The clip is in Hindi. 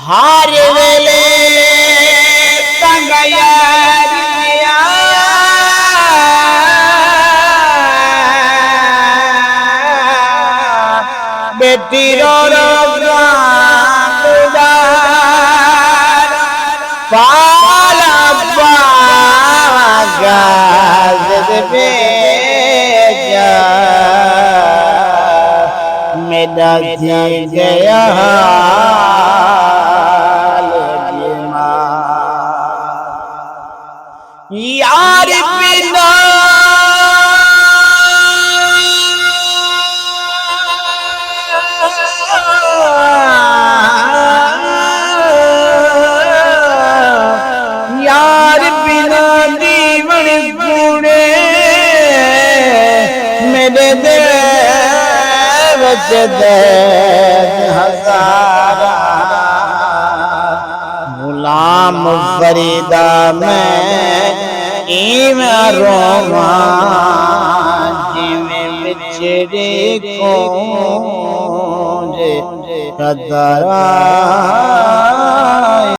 हार वेले तंग यारिया बेटी रो पाला बेजा मेरा जी गया यार बिना यार बिना दीवन गुणे मेरे दिल बच दे हजारा गुलाम फरीदा मैं इमें रोमा जिमें बिछड़े को कदरा